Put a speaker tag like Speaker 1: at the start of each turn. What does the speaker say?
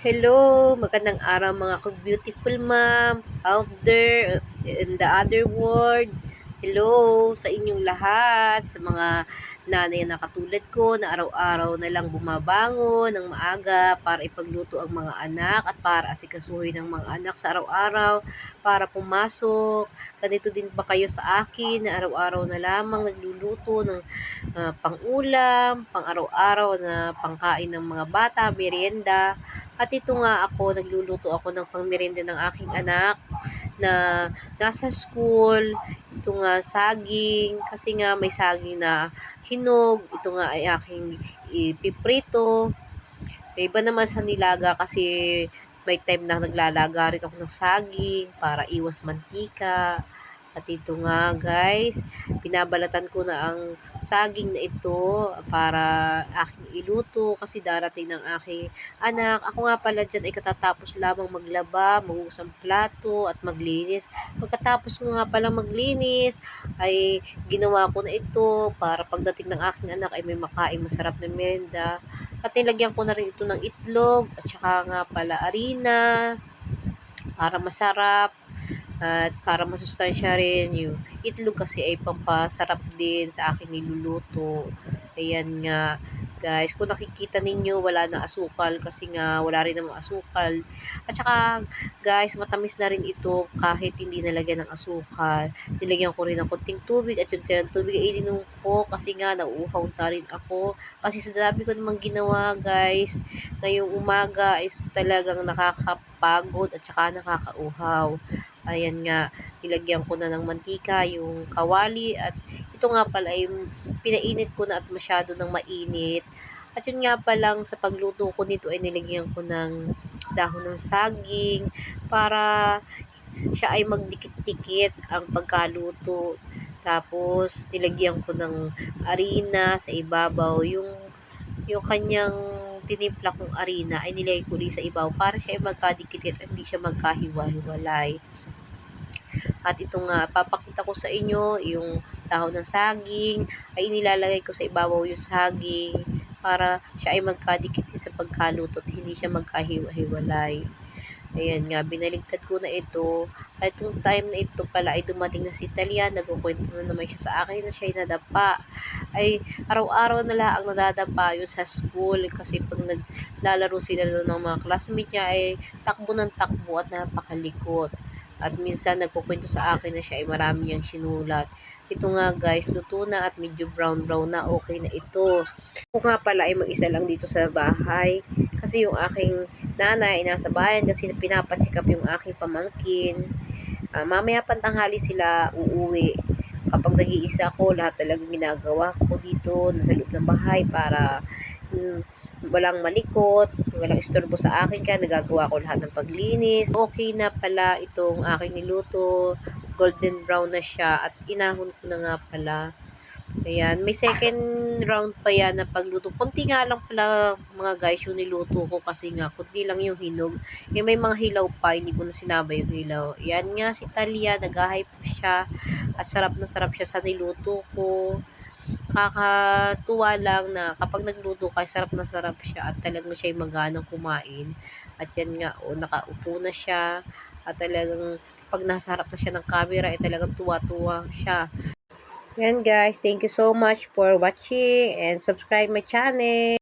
Speaker 1: Hello, magandang araw mga ka-beautiful ma'am out there in the other world. Hello sa inyong lahat, sa mga nanay na katulad ko na araw-araw na lang bumabangon ng maaga para ipagluto ang mga anak at para asikasuhin ang mga anak sa araw-araw para pumasok. Ganito din ba kayo sa akin na araw-araw na lamang nagluluto ng pang-ulam, pang-araw-araw na pangkain ng mga bata, merienda. At ito nga ako, nagluluto ako ng pangmerienda ng aking anak na nasa school. Ito nga saging, kasi nga may saging na hinog. Ito nga ay aking ipiprito. May iba naman sa nilaga kasi may time na naglalaga rin ako ng saging para iwas mantika. At ito nga guys, binabalatan ko na ang saging na ito para aking iluto kasi darating ng aking anak. Ako nga pala dyan ay katatapos lamang maglaba, maghugas ng plato at maglinis. Pagkatapos ko nga pala maglinis ay ginawa ko na ito para pagdating ng aking anak ay may makain masarap na merienda. At nilagyan ko na rin ito ng itlog at saka nga pala harina para masarap. At para masustansya rin yung itlog kasi ay pampasarap din sa aking niluluto. Ayan nga guys, kung nakikita ninyo wala na asukal kasi nga wala rin namang asukal. At saka guys, matamis na rin ito kahit hindi nalagyan ng asukal. Nilagyan ko rin ng konting tubig at yung tirang tubig ay ininom ko kasi nga nauuhaw na rin ako. Kasi sa dami ko namang ginawa guys, ngayong umaga is talagang nakakapagod at saka nakakauhaw. Ayan nga, nilagyan ko na ng mantika yung kawali at ito nga pala ay pinainit ko na at masyado ng mainit. At yun nga palang sa pagluto ko nito ay nilagyan ko ng dahon ng saging para siya ay magdikit-dikit ang pagkaluto. Tapos nilagyan ko ng harina sa ibabaw. Yung kanyang tinimpla kong harina ay nilagay ko rin sa ibabaw para siya ay magkadikit at hindi siya magkahiwa-hiwalay. At ito nga, papakita ko sa inyo yung dahon ng saging, ay inilalagay ko sa ibabaw yung saging para siya ay magkadikit sa pagkaluto at hindi siya magkahiwa-hiwalay. Ayan nga, binaligtad ko na ito. At yung time na ito pala ay dumating na si Talia, nagkukwento na naman siya sa akin na siya ay nadapa. Ay araw-araw na lang ang nadadapa yun sa school kasi pag naglalaro sila doon ng mga classmate niya ay takbo ng takbo at napakalikot. At minsan nagkukwento sa akin na siya ay marami niyang sinulat. Ito nga guys, luto na at medyo brown-brown na, okay na ito. Ako nga pala ay mag-isa lang dito sa bahay kasi yung aking nanay ay nasa bayan kasi pinapacheck up yung aking pamangkin. Mamaya pantanghali sila uuwi. Kapag nag-iisa ako, lahat talagang ginagawa ko dito nasa loob ng bahay para walang malikot, walang istorbo sa akin kaya nagagawa ko lahat ng paglinis. Okay na pala itong aking niluto. Golden brown na siya at inahon ko na nga pala. Ayan, may second round pa yan na pagluto. Konti nga lang pala mga guys yung niluto ko kasi nga kunti lang yung hinog. Eh, may mga hilaw pa, hindi ko na sinabay yung hilaw. Yan nga si Talia, nag-hype siya at sarap na sarap siya sa niluto ko. Nakakatuwa lang na kapag nagluto ka, sarap na sarap siya at talagang siya ay maganang kumain. At yan nga, nakaupo na siya at talagang pag nasa harap na siya ng camera, ay talagang tuwa-tuwa siya. Yan guys, thank you so much for watching and subscribe my channel.